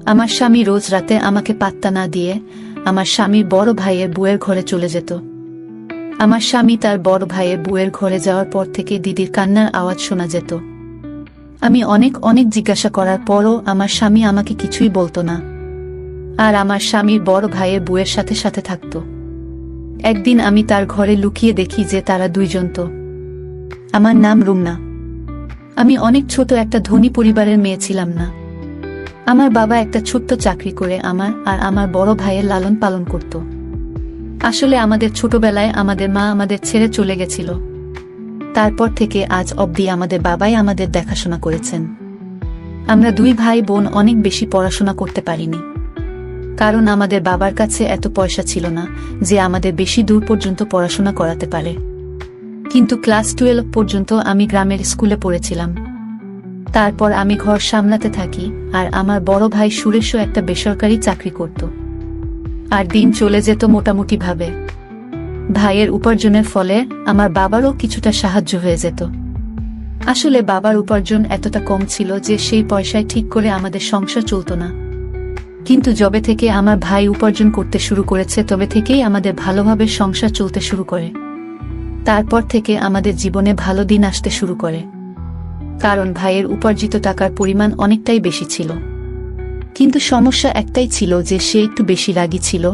আমার স্বামী রোজ রাতে আমাকে পাত্তা না দিয়ে আমার স্বামীর বড় ভাইয়ের বউয়ের ঘরে চলে যেত। আমার স্বামী তার বড় ভাইয়ের বউয়ের ঘরে যাওয়ার পর থেকে দিদির কান্নার আওয়াজ শোনা যেত। আমি অনেক অনেক জিজ্ঞাসা করার পরও আমার স্বামী আমাকে কিছুই বলতো না, আর আমার স্বামীর বড় ভাইয়ের বউয়ের সাথে সাথে থাকত। একদিন আমি তার ঘরে লুকিয়ে দেখি যে তারা দুইজন তো। আমার নাম রুমনা। আমি অনেক ছোট একটা ধনী পরিবারের মেয়ে ছিলাম না। আমার বাবা একটা ছোট্ট চাকরি করে আমার আর আমার বড় ভাইয়ের লালন পালন করত। আসলে আমাদের ছোটবেলায় আমাদের মা আমাদের ছেড়ে চলে গেছিল। তারপর থেকে আজ অবধি আমাদের বাবাই আমাদের দেখাশোনা করেছেন। আমরা দুই ভাই বোন অনেক বেশি পড়াশোনা করতে পারিনি, কারণ আমাদের বাবার কাছে এত পয়সা ছিল না যে আমাদের বেশি দূর পর্যন্ত পড়াশোনা করাতে পারে। কিন্তু ক্লাস 12 পর্যন্ত আমি গ্রামের স্কুলে পড়েছিলাম। তারপর আমি ঘর সামলাতে থাকি, আর আমার বড় ভাই সুরেশও একটা বেসরকারি চাকরি করত। আর দিন চলে যেত মোটামুটি ভাবে। ভাইয়ের উপার্জনের ফলে আমার বাবারও কিছুটা সাহায্য হয়ে যেত। আসলে বাবার উপার্জন এতটা কম ছিল যে সেই পয়সায় ঠিক করে আমাদের সংসার চলত না। কিন্তু যবে থেকে আমার ভাই উপার্জন করতে শুরু করেছে তবে থেকেই আমাদের ভালোভাবে সংসার চলতে শুরু করে। তারপর থেকে আমাদের জীবনে ভালো দিন আসতে শুরু করে, কারণ ভাইয়ের উপার্জিত টাকার পরিমাণ অনেকটাই বেশি ছিল। কিন্তু সমস্যা একটাই ছিল যে সে একটু বেশি রাগী ছিল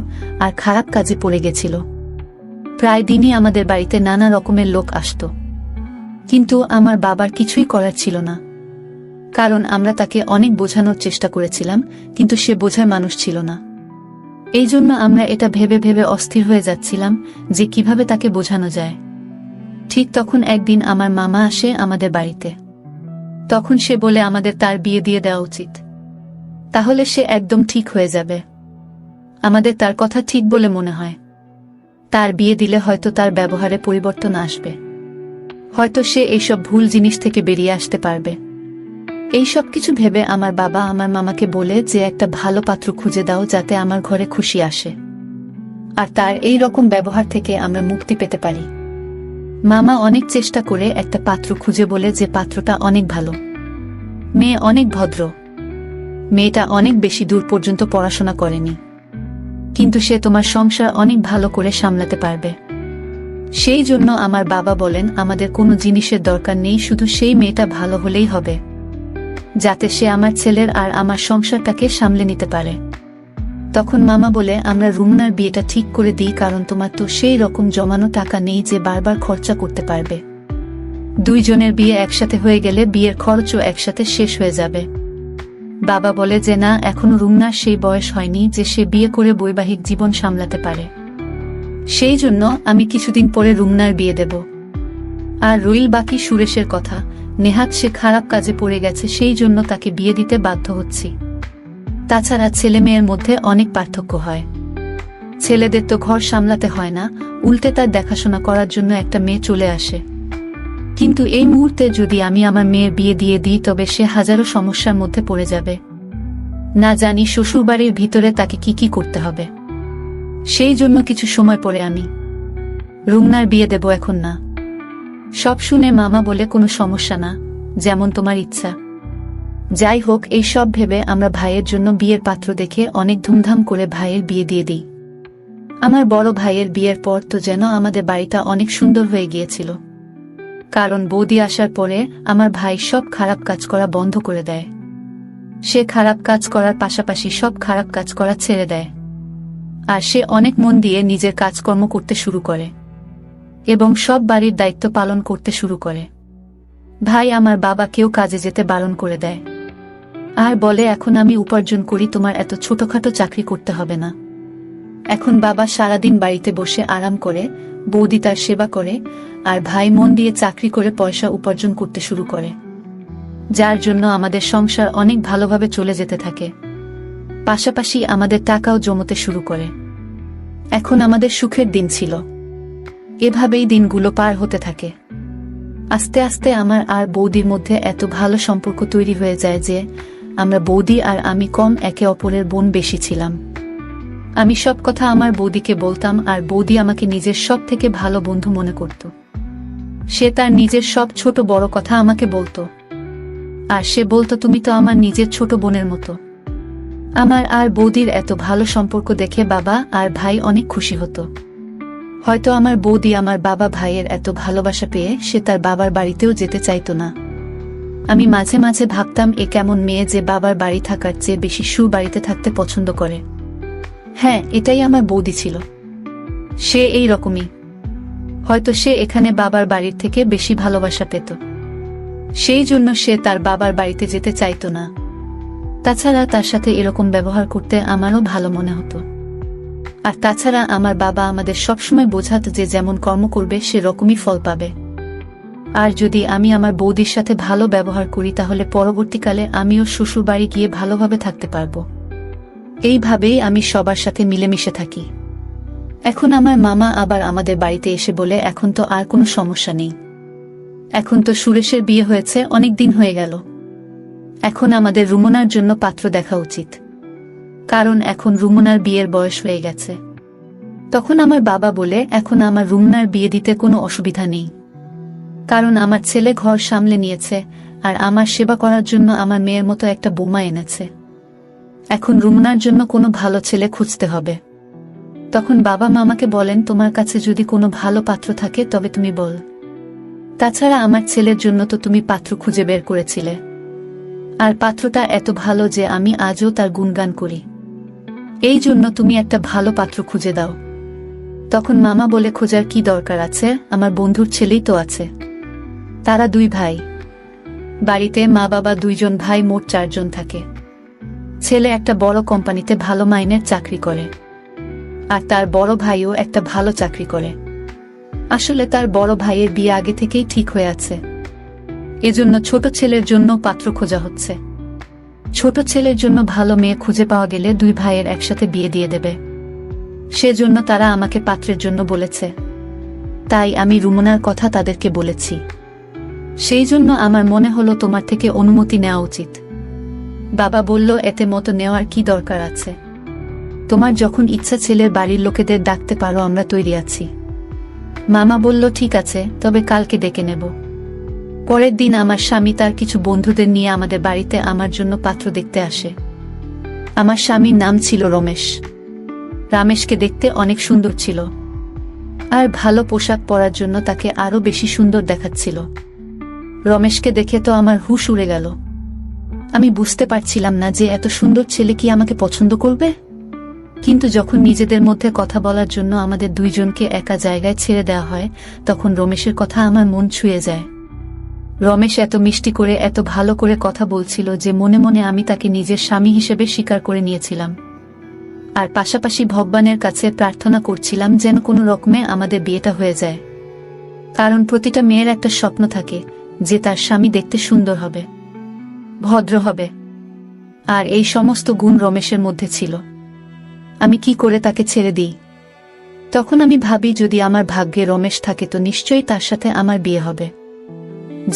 আর খারাপ কাজে পড়ে গেছিল। প্রায় দিনই আমাদের বাড়িতে নানা রকমের লোক আসত, কিন্তু আমার বাবার কিছুই করার ছিল না, কারণ আমরা তাকে অনেক বোঝানোর চেষ্টা করেছিলাম, কিন্তু সে বোঝার মানুষ ছিল না। এই জন্য আমরা এটা ভেবে ভেবে অস্থির হয়ে যাচ্ছিলাম যে কিভাবে তাকে বোঝানো যায়। ঠিক তখন একদিন আমার মামা আসে আমাদের বাড়িতে। তখন সে বলে আমাদের তার বিয়ে দিয়ে দেওয়া উচিত, তাহলে সে একদম ঠিক হয়ে যাবে। আমাদের তার কথা ঠিক বলে মনে হয়। তার বিয়ে দিলে হয়তো তার ব্যবহারে পরিবর্তন আসবে, হয়তো সে এইসব ভুল জিনিস থেকে বেরিয়ে আসতে পারবে। এই সব কিছু ভেবে আমার বাবা আমার মামাকে বলে যে একটা ভালো পাত্র খুঁজে দাও যাতে আমার ঘরে খুশি আসে, আর তার এই রকম ব্যবহার থেকে আমরা মুক্তি পেতে পারি। মামা অনেক চেষ্টা করে একটা পাত্র খুঁজে বলে যে পাত্রটা অনেক ভালো, মেয়ে অনেক ভদ্র, মেয়েটা অনেক বেশি দূর পর্যন্ত পড়াশোনা করেনি, কিন্তু সে তোমার সংসার অনেক ভালো করে সামলাতে পারবে। সেই জন্য আমার বাবা বলেন আমাদের কোনো জিনিসের দরকার নেই, শুধু সেই মেয়েটা ভালো হলেই হবে, যাতে সে আমার ছেলের আর আমার সংসারটাকে সামলে নিতে পারে। তখন মামা বলে আমরা রুমনার বিয়েটা ঠিক করে দিই, কারণ তোমার তো সেই রকম জমানো টাকা নেই যে বারবার খরচা করতে পারবে। দুইজনের বিয়ে একসাথে হয়ে গেলে বিয়ের খরচও একসাথে শেষ হয়ে যাবে। বাবা বলে যে না, এখনো রুমনার সেই বয়স হয়নি যে সে বিয়ে করে বৈবাহিক জীবন সামলাতে পারে। সেই জন্য আমি কিছুদিন পরে রুমনার বিয়ে দেব। আর রইল বাকি সুরেশের কথা, নেহাত সে খারাপ কাজে পড়ে গেছে, সেই জন্য তাকে বিয়ে দিতে বাধ্য হচ্ছি। তাছাড়া ছেলে মেয়ের মধ্যে অনেক পার্থক্য হয়। ছেলেদের তো ঘর সামলাতে হয় না, উল্টে তার দেখাশোনা করার জন্য একটা মেয়ে চলে আসে। কিন্তু এই মুহূর্তে যদি আমি আমার মেয়ের বিয়ে দিয়ে দিই তবে সে হাজারো সমস্যার মধ্যে পড়ে যাবে। না জানি শ্বশুরবাড়ির ভিতরে তাকে কি কি করতে হবে। সেই জন্য কিছু সময় পরে আমি রুমনার বিয়ে দেব, এখন না। সব শুনে মামা বলে কোনো সমস্যা না, যেমন তোমার ইচ্ছা। যাই হোক, এই সব ভেবে আমরা ভাইয়ের জন্য বিয়ের পাত্র দেখে অনেক ধুমধাম করে ভাইয়ের বিয়ে দিয়ে দিই। আমার বড় ভাইয়ের বিয়ের পর তো যেন আমাদের বাড়িটা অনেক সুন্দর হয়ে গিয়েছিল, কারণ বৌদি আসার পরে আমার ভাই সব খারাপ কাজ করা বন্ধ করে দেয়। সে খারাপ কাজ করার পাশাপাশি সব খারাপ কাজ করা ছেড়ে দেয়, আর সে অনেক মন দিয়ে নিজের কাজকর্ম করতে শুরু করে এবং সব বাড়ির দায়িত্ব পালন করতে শুরু করে। ভাই আমার বাবাকেও কাজে যেতে বারণ করে দেয়, আর বলে এখন আমি উপার্জন করি, তোমার এত ছোটখাটো চাকরি করতে হবে না। এখন বাবা সারাদিন বাড়িতে বসে আরাম করে, বৌদি তার সেবা করে, আর ভাই মন দিয়ে চাকরি করে পয়সা উপার্জন করতে শুরু করে, যার জন্য আমাদের সংসার অনেক ভালোভাবে চলে যেতে থাকে। পাশাপাশি আমাদের টাকাও জমতে শুরু করে। এখন আমাদের সুখের দিন ছিল। এভাবেই দিনগুলো পার হতে থাকে। আস্তে আস্তে আমার আর বৌদির মধ্যে এত ভালো সম্পর্ক তৈরি হয়ে যায় যে আমরা বৌদি আর আমি কম, একে অপরের বোন বেশি ছিলাম। আমি সব কথা আমার বৌদিকে বলতাম, আর বৌদি আমাকে নিজের সব থেকে ভালো বন্ধু মনে করত। সে তার নিজের সব ছোট বড় কথা আমাকে বলতো, আর সে বলতো তুমি তো আমার নিজের ছোট বোনের মতো। আমার আর বৌদির এত ভালো সম্পর্ক দেখে বাবা আর ভাই অনেক খুশি হতো। হয়তো আমার বৌদি আমার বাবা ভাইয়ের এত ভালোবাসা পেয়ে সে তার বাবার বাড়িতেও যেতে চাইতো না। আমি মাঝে মাঝে ভাবতাম এ কেমন মেয়ে যে বাবার বাড়ি থাকার চেয়ে বেশি বাড়িতে থাকতে পছন্দ করে। হ্যাঁ, এটাই আমার বৌদি ছিল। সে এই রকমই। হয়তো সে এখানে বাবার বাড়ির থেকে বেশি ভালোবাসা পেত, সেই জন্য সে তার বাবার বাড়িতে যেতে চাইতো না। তাছাড়া তার সাথে এরকম ব্যবহার করতে আমারও ভালো মনে হতো। আর তাছাড়া আমার বাবা আমাদের সবসময় বোঝাত যে যেমন কর্ম করবে সে রকমই ফল পাবে। আর যদি আমি আমার বৌদির সাথে ভালো ব্যবহার করি তাহলে পরবর্তীকালে আমিও শ্বশুর বাড়ি গিয়ে ভালোভাবে থাকতে পারবো। এইভাবেই আমি সবার সাথে মিলেমিশে থাকি। এখন আমার মামা আবার আমাদের বাড়িতে এসে বলে এখন তো আর কোনো সমস্যা নেই, এখন তো সুরেশের বিয়ে হয়েছে, অনেক দিন হয়ে গেল, এখন আমাদের রুমনার জন্য পাত্র দেখা উচিত, কারণ এখন রুমনার বিয়ের বয়স হয়ে গেছে। তখন আমার বাবা বলে এখন আমার রুমনার বিয়ে দিতে কোনো অসুবিধা নেই, কারণ আমার ছেলে ঘর সামলে নিয়েছে আর আমার সেবা করার জন্য আমার মেয়ের মতো একটা বৌমা এনেছে। এখন রুমনার জন্য কোনো ভালো ছেলে খুঁজতে হবে। তখন বাবা মামাকে বলেন তোমার কাছে যদি কোনো ভালো পাত্র থাকে তবে তুমি বল। তাছাড়া আমার ছেলের জন্য তো তুমি পাত্র খুঁজে বের করেছিলে, আর পাত্রটা এত ভালো যে আমি আজও তার গুণগান করি। এই জন্য তুমি একটা ভালো পাত্র খুঁজে দাও। তখন মামা বলে খোঁজার কি দরকার আছে, আমার বন্ধুর ছেলেই তো আছে। তারা 2 ভাই, বাড়িতে মা বাবা 2 জন ভাই, মোট 4 জন থাকে। ছেলে একটা বড় কোম্পানিতে ভালো মাইনের চাকরি করে, আর তার বড় ভাইও একটা ভালো চাকরি করে। আসলে তার বড় ভাইয়ের বিয়ে আগে থেকেই ঠিক হয়ে আছে, এজন্য ছোট ছেলের জন্য পাত্র খোঁজা হচ্ছে। ছোট ছেলের জন্য ভালো মেয়ে খুঁজে পাওয়া গেলে 2 ভাইয়ের একসাথে বিয়ে দিয়ে দেবে, সেজন্য তারা আমাকে পাত্রের জন্য বলেছে। তাই আমি রুমনার কথা তাদেরকে বলেছি। সেই জন্য আমার মনে হলো তোমার থেকে অনুমতি নেওয়া উচিত। বাবা বলল এতে মতো নেওয়ার কি দরকার আছে, তোমার যখন ইচ্ছা ছেলের বাড়ির লোকেদের ডাকতে পারো, আমরা তৈরি আছি। মামা বলল ঠিক আছে, তবে কালকে ডেকে নেব। পরের দিন আমার স্বামী তার কিছু বন্ধুদের নিয়ে আমাদের বাড়িতে আমার জন্য পাত্র দেখতে আসে। আমার স্বামীর নাম ছিল রমেশ। রমেশকে দেখতে অনেক সুন্দর ছিল, আর ভালো পোশাক পরার জন্য তাকে আরো বেশি সুন্দর দেখাচ্ছিল। রমেশকে দেখে তো আমার হুঁশ উড়ে গেল। আমি বুঝতে পারছিলাম না যে এত সুন্দর ছেলে কি আমাকে পছন্দ করবে। কিন্তু যখন নিজেদের মধ্যে কথা বলার জন্য আমাদের 2 জনকে একা জায়গায় ছেড়ে দেওয়া হয়, তখন রমেশের কথা আমার মন ছুঁয়ে যায়। রমেশ এত মিষ্টি করে এত ভালো করে কথা বলছিল যে মনে মনে আমি তাকে নিজের স্বামী হিসেবে স্বীকার করে নিয়েছিলাম। আর পাশাপাশি ভগবানের কাছে প্রার্থনা করছিলাম যেন কোনো রকমে আমাদের বিয়েটা হয়ে যায়, কারণ প্রতিটা মেয়ের একটা স্বপ্ন থাকে যে তার স্বামী দেখতে সুন্দর হবে, ভদ্র হবে, আর এই সমস্ত গুণ রমেশের মধ্যে ছিল। আমি কি করে তাকে ছেড়ে দিই? তখন আমি ভাবি যদি আমার ভাগ্যে রমেশ থাকে তো নিশ্চয়ই তার সাথে আমার বিয়ে হবে।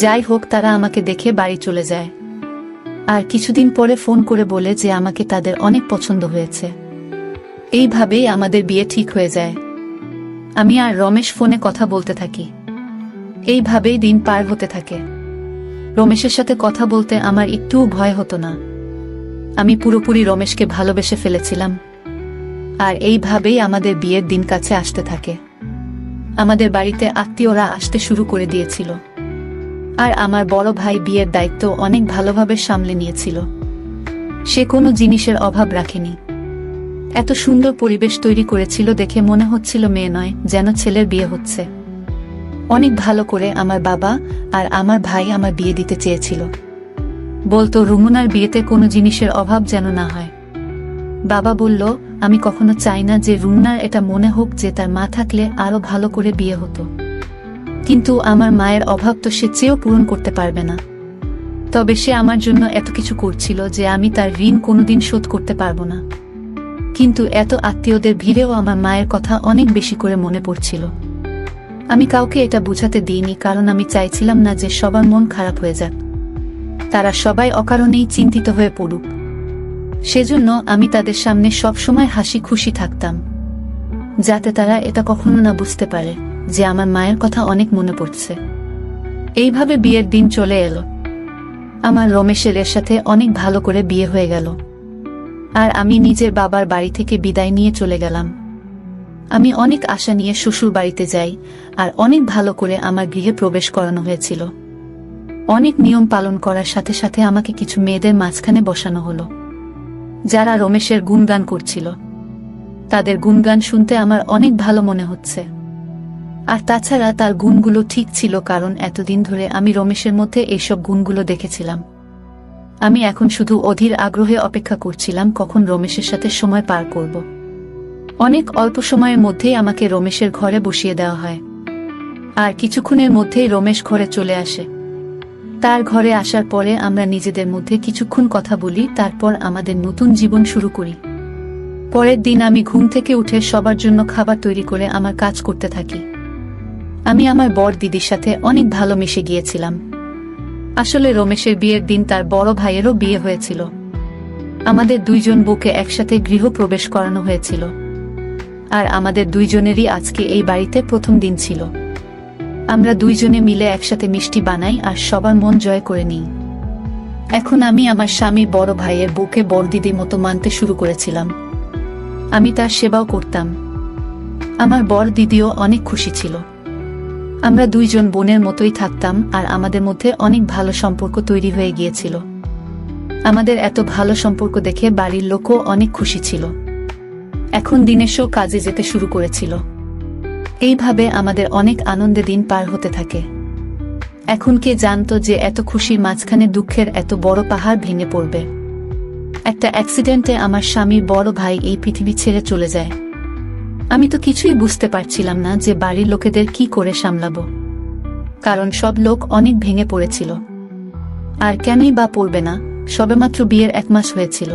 যাই হোক, তারা আমাকে দেখে বাড়ি চলে যায়, আর কিছুদিন পরে ফোন করে বলে যে আমাকে তাদের অনেক পছন্দ হয়েছে। এইভাবেই আমাদের বিয়ে ঠিক হয়ে যায়। আমি আর রমেশ ফোনে কথা বলতে থাকি। এইভাবেই দিন পার হতে থাকে। রমেশের সাথে কথা বলতে আমার একটুও ভয় হতো না। আমি পুরোপুরি রমেশকে ভালোবেসে ফেলেছিলাম। আর এইভাবেই আমাদের বিয়ের দিন কাছে আসতে থাকে। আমাদের বাড়িতে আত্মীয়রা আসতে শুরু করে দিয়েছিল, আর আমার বড় ভাই বিয়ের দায়িত্ব অনেক ভালোভাবে সামলে নিয়েছিল। সে কোনো জিনিসের অভাব রাখেনি। এত সুন্দর পরিবেশ তৈরি করেছিল দেখে মনে হচ্ছিল মেয়ে নয়, যেন ছেলের বিয়ে হচ্ছে। অনেক ভালো করে আমার বাবা আর আমার ভাই আমার বিয়ে দিতে চেয়েছিল। বলতো রুমনার বিয়েতে কোনো জিনিসের অভাব যেন না হয়। বাবা বলল আমি কখনো চাই না যে রুমনার এটা মনে হোক যে তার মা থাকলে আরো ভালো করে বিয়ে হতো। কিন্তু আমার মায়ের অভাব তো সে চেয়েও পূরণ করতে পারবে না। তবে সে আমার জন্য এত কিছু করছিল যে আমি তার ঋণ কোনোদিন শোধ করতে পারবো না। কিন্তু এত আত্মীয়দের ভিড়েও আমার মায়ের কথা অনেক বেশি করে মনে পড়ছিল। আমি কাউকে এটা বোঝাতে দিইনি, কারণ আমি চাইছিলাম না যে সবার মন খারাপ হয়ে যাক, তারা সবাই অকারণেই চিন্তিত হয়ে পড়ুক। সেজন্য আমি তাদের সামনে সব সময় হাসি খুশি থাকতাম, যাতে তারা এটা কখনো না বুঝতে পারে যে আমার মায়ের কথা অনেক মনে পড়ছে। এইভাবে বিয়ের দিন চলে এলো। আমার রমেশের সাথে অনেক ভালো করে বিয়ে হয়ে গেল। আর আমি নিজের বাবার বাড়ি থেকে বিদায় নিয়ে চলে গেলাম। আমি অনেক আশা নিয়ে শ্বশুর বাড়িতে যাই, আর অনেক ভালো করে আমার গৃহে প্রবেশ করানো হয়েছিল। অনেক নিয়ম পালন করার সাথে সাথে আমাকে কিছু মেয়েদের মাঝখানে বসানো হলো, যারা রমেশের গুণগান করছিল। তাদের গুণগান শুনতে আমার অনেক ভালো মনে হচ্ছে। আর তাছাড়া তার গুণগুলো ঠিক ছিল, কারণ এতদিন ধরে আমি রমেশের মধ্যে এইসব গুণগুলো দেখেছিলাম। আমি এখন শুধু অধীর আগ্রহে অপেক্ষা করছিলাম কখন রমেশের সাথে সময় পার করব। অনেক অল্প সময়ের মধ্যেই আমাকে রমেশের ঘরে বসিয়ে দেওয়া হয়, আর কিছুক্ষণের মধ্যেই রমেশ ঘরে চলে আসে। তার ঘরে আসার পরে আমরা নিজেদের মধ্যে কিছুক্ষণ কথা বলি, তারপর আমাদের নতুন জীবন শুরু করি। পরের দিন আমি ঘুম থেকে উঠে সবার জন্য খাবার তৈরি করে আমার কাজ করতে থাকি। আমি আমার বড় দিদির সাথে অনেক ভালো মিশে গিয়েছিলাম। আসলে রমেশের বিয়ের দিন তার বড় ভাইয়েরও বিয়ে হয়েছিল। আমাদের দুইজন বউকে একসাথে গৃহ প্রবেশ করানো হয়েছিল, আর আমাদের দুইজনেরই আজকে এই বাড়িতে প্রথম দিন ছিল। আমরা দুইজনে মিলে একসাথে মিষ্টি বানাই আর সবার মন জয় করে নিই। এখন আমি আমার স্বামী বড় ভাইয়ের বউকে বড় দিদির মতো মানতে শুরু করেছিলাম। আমি তার সেবাও করতাম। আমার বড় দিদিও অনেক খুশি ছিল। আমরা দুইজন বোনের মতোই থাকতাম, আর আমাদের মধ্যে অনেক ভালো সম্পর্ক তৈরি হয়ে গিয়েছিল। আমাদের এত ভালো সম্পর্ক দেখে বাড়ির লোকও অনেক খুশি ছিল। এখন দিনেশও কাজে যেতে শুরু করেছিল। এইভাবে আমাদের অনেক আনন্দে দিন পার হতে থাকে। এখন কে জানতো যে এত খুশির মাঝখানে দুঃখের এত বড় পাহাড় ভেঙে পড়বে। একটা অ্যাক্সিডেন্টে আমার স্বামীর বড় ভাই এই পৃথিবী ছেড়ে চলে যায়। আমি তো কিছুই বুঝতে পারছিলাম না যে বাড়ির লোকেদের কি করে সামলাবো, কারণ সব লোক অনেক ভেঙে পড়েছিল। আর কেনই বা পড়বে না, সবেমাত্র বিয়ের 1 মাস হয়েছিল,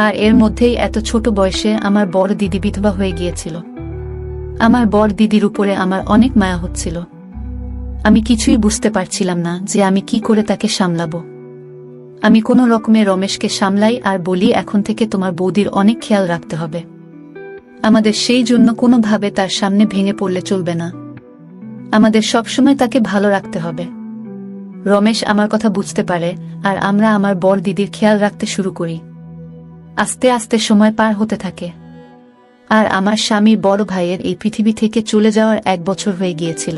আর এর মধ্যেই এত ছোট বয়সে আমার বড় দিদি বিধবা হয়ে গিয়েছিল। আমার বড় দিদির উপরে আমার অনেক মায়া হচ্ছিল। আমি কিছুই বুঝতে পারছিলাম না যে আমি কি করে তাকে সামলাবো। আমি কোনো রকমে রমেশকে সামলাই আর বলি, এখন থেকে তোমার বৌদির অনেক খেয়াল রাখতে হবে। আমাদের সেই জন্য কোনোভাবে তার সামনে ভেঙে পড়লে চলবে না। আমাদের সবসময় তাকে ভালো রাখতে হবে। রমেশ আমার কথা বুঝতে পারে, আর আমরা আমার বড় দিদির খেয়াল রাখতে শুরু করি। আস্তে আস্তে সময় পার হতে থাকে, আর আমার স্বামীর বড় ভাইয়ের এই পৃথিবী থেকে চলে যাওয়ার 1 বছর হয়ে গিয়েছিল।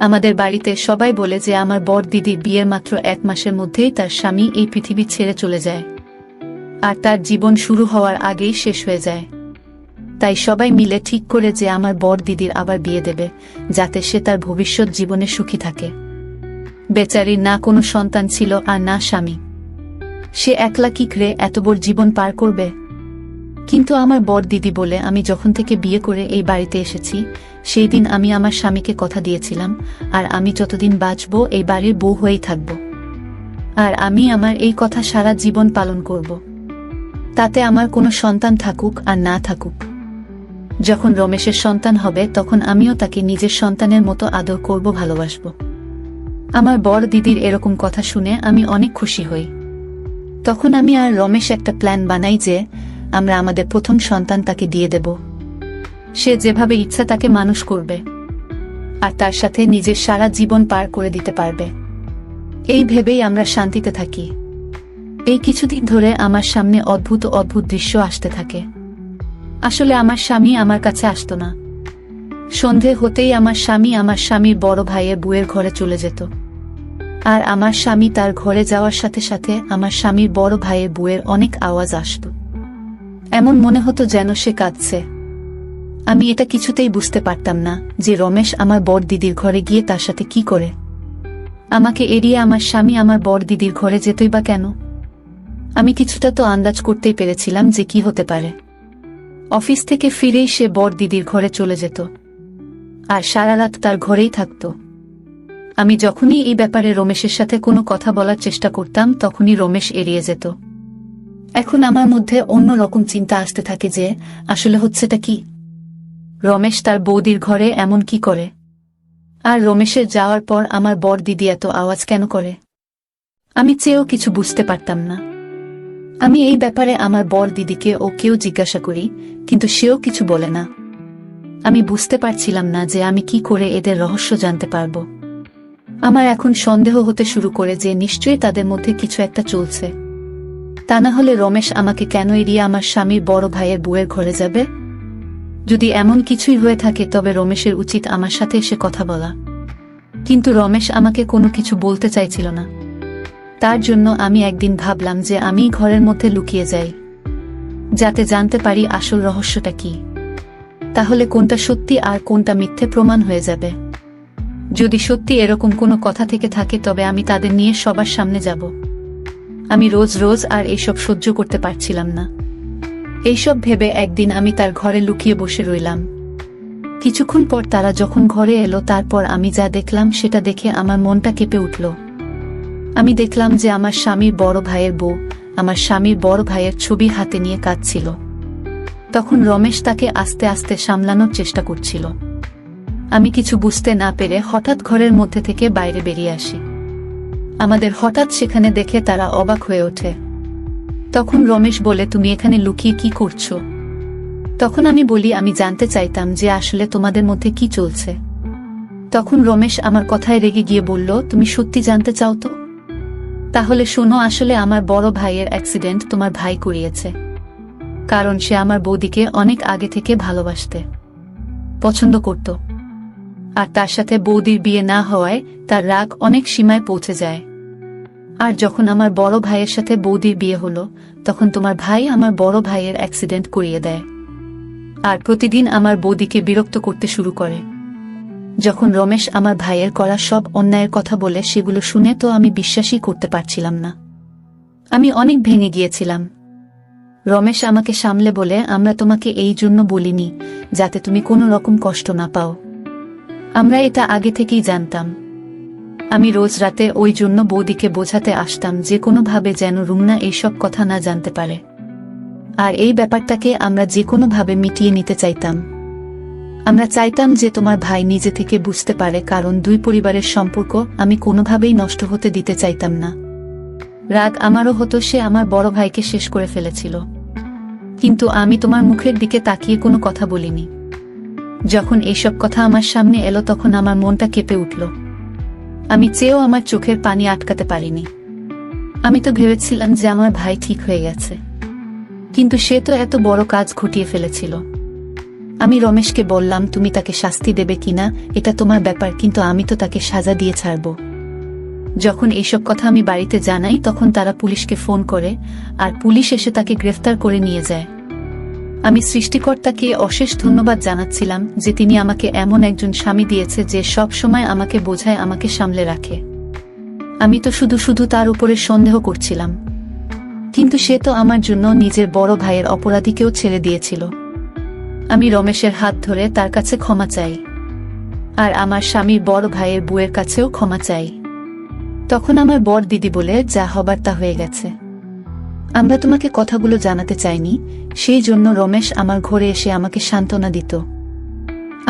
আমাদের বাড়িতে সবাই বলে যে আমার বড় দিদির বিয়ের মাত্র 1 মাসের মধ্যেই তার স্বামী এই পৃথিবী ছেড়ে চলে যায়, আর তার জীবন শুরু হওয়ার আগেই শেষ হয়ে যায়। তাই সবাই মিলে ঠিক করে যে আমার বড় দিদির আবার বিয়ে দেবে, যাতে সে তার ভবিষ্যৎ জীবনে সুখী থাকে। বেচারির না কোনো সন্তান ছিল আর না স্বামী। সে একলা কি করে এত বড় জীবন পার করবে? কিন্তু আমার বড় দিদি বলে আমি যখন থেকে বিয়ে করে এই বাড়িতে এসেছি, সেই দিন আমি আমার স্বামীকে কথা দিয়েছিলাম, আর আমি যতদিন বাঁচব এই বাড়ির বউ হয়েই থাকব। আর আমি আমার এই কথা সারা জীবন পালন করব। তাতে আমার কোনো সন্তান থাকুক আর না থাকুক। যখন রমেশের সন্তান হবে তখন আমিও তাকে নিজের সন্তানের মতো আদর করব, ভালোবাসব। আমার বড় দিদির এরকম কথা শুনে আমি অনেক খুশি হই। তখন আমি আর রমেশ একটা প্ল্যান বানাই যে আমরা আমাদের প্রথম সন্তান তাকে দিয়ে দেব। সে যেভাবে ইচ্ছা তাকে মানুষ করবে, আর তার সাথে নিজের সারা জীবন পার করে দিতে পারবে। এই ভেবেই আমরা শান্তিতে থাকি। এই কিছুদিন ধরে আমার সামনে অদ্ভুত অদ্ভুত দৃশ্য আসতে থাকে। আসলে আমার স্বামী আমার কাছে আসতো না। সন্ধে হতেই আমার স্বামী আমার স্বামীর বড় ভাইয়ের বউয়ের ঘরে চলে যেত, আর আমার স্বামী তার ঘরে যাওয়ার সাথে সাথে আমার স্বামীর বড় ভাইয়ের বউয়ের অনেক আওয়াজ আসত। এমন মনে হতো যেন সে কাঁদছে। আমি এটা কিছুতেই বুঝতে পারতাম না যে রমেশ আমার বড় দিদির ঘরে গিয়ে তার সাথে কি করে। আমাকে এড়িয়ে আমার স্বামী আমার বড় দিদির ঘরে যেতই বা কেন? আমি কিছুটা তো আন্দাজ করতেই পেরেছিলাম যে কি হতে পারে। অফিস থেকে ফিরেই সে বড় দিদির ঘরে চলে যেত, আর সারা রাত তার ঘরেই থাকত। আমি যখনই এই ব্যাপারে রমেশের সাথে কোনো কথা বলার চেষ্টা করতাম, তখনই রমেশ এড়িয়ে যেত। এখন আমার মধ্যে অন্য রকম চিন্তা আসতে থাকে যে আসলে হচ্ছেটা কি। রমেশ তার বৌদির ঘরে এমন কি করে? আর রমেশের যাওয়ার পর আমার বড় দিদি এত আওয়াজ কেন করে? আমি চেয়েও কিছু বুঝতে পারতাম না। আমি এই ব্যাপারে আমার বড় দিদিকে ও কেউ জিজ্ঞাসা করি, কিন্তু সেও কিছু বলে না। আমি বুঝতে পারছিলাম না যে আমি কি করে এদের রহস্য জানতে পারবো। আমার এখন সন্দেহ হতে শুরু করে যে নিশ্চয়ই তাদের মধ্যে কিছু একটা চলছে। তা না হলে রমেশ আমাকে কেন এড়িয়ে আমার স্বামীর বড় ভাইয়ের বউয়ের ঘরে যাবে? যদি এমন কিছুই হয়ে থাকে তবে রমেশের উচিত আমার সাথে এসে কথা বলা। কিন্তু রমেশ আমাকে কোনো কিছু বলতে চাইছিল না। তার জন্য আমি একদিন ভাবলাম যে আমি ঘরের মধ্যে লুকিয়ে যাই, যাতে জানতে পারি আসল রহস্যটা কি। তাহলে কোনটা সত্যি আর কোনটা মিথ্যে প্রমাণ হয়ে যাবে। যদি সত্যি এরকম কোনো কথা থেকে থাকে তবে আমি তাদের নিয়ে সবার সামনে যাব। আমি রোজ রোজ আর এইসব সহ্য করতে পারছিলাম না। এইসব ভেবে একদিন আমি তার ঘরে লুকিয়ে বসে রইলাম। কিছুক্ষণ পর তারা যখন ঘরে এলো তারপর আমি যা দেখলাম সেটা দেখে আমার মনটা কেঁপে উঠল। আমি দেখলাম যে আমার স্বামীর বড় ভাইয়ের বউ আমার স্বামীর বড় ভাইয়ের ছবি হাতে নিয়ে কাঁদছিল। তখন রমেশ তাকে আস্তে আস্তে সামলানোর চেষ্টা করছিল। আমি কিছু বুঝতে না পেরে হঠাৎ ঘরের মধ্যে থেকে বাইরে বেরিয়ে আসি। আমাদের হঠাৎ সেখানে দেখে তারা অবাক হয়ে ওঠে। তখন রমেশ বলে, তুমি এখানে লুকিয়ে কি করছো? তখন আমি বলি, আমি জানতে চাইতাম যে আসলে তোমাদের মধ্যে কি চলছে। তখন রমেশ আমার কথায় রেগে গিয়ে বলল, তুমি সত্যি জানতে চাও তো? তাহলে শোনো, আসলে আমার বড় ভাইয়ের অ্যাক্সিডেন্ট তোমার ভাই করিয়েছে। কারণ সে আমার বৌদিকে অনেক আগে থেকে ভালোবাসতে পছন্দ করত, আর তার সাথে বৌদির বিয়ে না হওয়ায় তার রাগ অনেক সীমায় পৌঁছে যায়। আর যখন আমার বড় ভাইয়ের সাথে বৌদির বিয়ে হলো তখন তোমার ভাই আমার বড় ভাইয়ের অ্যাক্সিডেন্ট করিয়ে দেয়, আর প্রতিদিন আমার বৌদিকে বিরক্ত করতে শুরু করে। যখন রমেশ আমার ভাইয়ের করা সব অন্যায়ের কথা বলে সেগুলো শুনে তো আমি বিশ্বাসই করতে পারছিলাম না। আমি অনেক ভেঙে গিয়েছিলাম। রমেশ আমাকে সামলে বলে, আমরা তোমাকে এই জন্য বলিনি যাতে তুমি কোনো রকম কষ্ট না পাও। আমরা এটা আগে থেকেই জানতাম। আমি রোজ রাতে ওই জন্য বৌদিকে বোঝাতে আসতাম যে কোনোভাবে যেন রুমনা এইসব কথা না জানতে পারে। আর এই ব্যাপারটাকে আমরা যে কোনোভাবে মিটিয়ে নিতে চাইতাম। আমরা চাইতাম যে তোমার ভাই নিজে থেকে বুঝতে পারে, কারণ দুই পরিবারের সম্পর্ক আমি কোনোভাবেই নষ্ট হতে দিতে চাইতাম না। রাগ আমারও হতো, সে আমার বড় ভাইকে শেষ করে ফেলেছিল। কিন্তু আমি তোমার মুখের দিকে তাকিয়ে কোনো কথা বলিনি। যখন এইসব কথা আমার সামনে এলো তখন আমার মনটা কেঁপে উঠল। আমি চেয়েও আমার চোখের পানি আটকাতে পারিনি। আমি তো ভেবেছিলাম যে আমার ভাই ঠিক হয়ে গেছে, কিন্তু সে তো এত বড় কাজ ঘটিয়ে ফেলেছিল। আমি রমেশকে বললাম, তুমি তাকে শাস্তি দেবে কিনা এটা তোমার ব্যাপার, কিন্তু আমি তো তাকে সাজা দিয়ে ছাড়ব। যখন এইসব কথা আমি বাড়িতে জানাই তখন তারা পুলিশকে ফোন করে, আর পুলিশ এসে তাকে গ্রেফতার করে নিয়ে যায়। আমি সৃষ্টিকর্তাকে অশেষ ধন্যবাদ জানাচ্ছিলাম যে তিনি আমাকে এমন একজন স্বামী দিয়েছে যে সব সময় আমাকে বোঝায়, আমাকে সামলে রাখে। আমি তো শুধু শুধু তার উপরে সন্দেহ করছিলাম, কিন্তু সে তো আমার জন্য নিজের বড় ভাইয়ের অপরাধীকেও ছেড়ে দিয়েছিল। আমি রমেশের হাত ধরে তার কাছে ক্ষমা চাই, আর আমার স্বামীর বড় ভাইয়ের বউয়ের কাছেও ক্ষমা চাই। তখন আমার বড় দিদি বলে, যা হবার তা হয়ে গেছে, আমরা তোমাকে কথাগুলো জানাতে চাইনি। সেই জন্য রমেশ আমার ঘরে এসে আমাকে সান্ত্বনা দিত।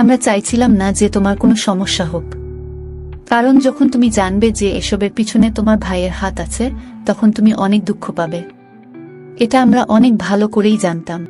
আমরা চাইছিলাম না যে তোমার কোনো সমস্যা হোক, কারণ যখন তুমি জানবে যে এসবের পিছনে তোমার ভাইয়ের হাত আছে তখন তুমি অনেক দুঃখ পাবে। এটা আমরা অনেক ভালো করেই জানতাম।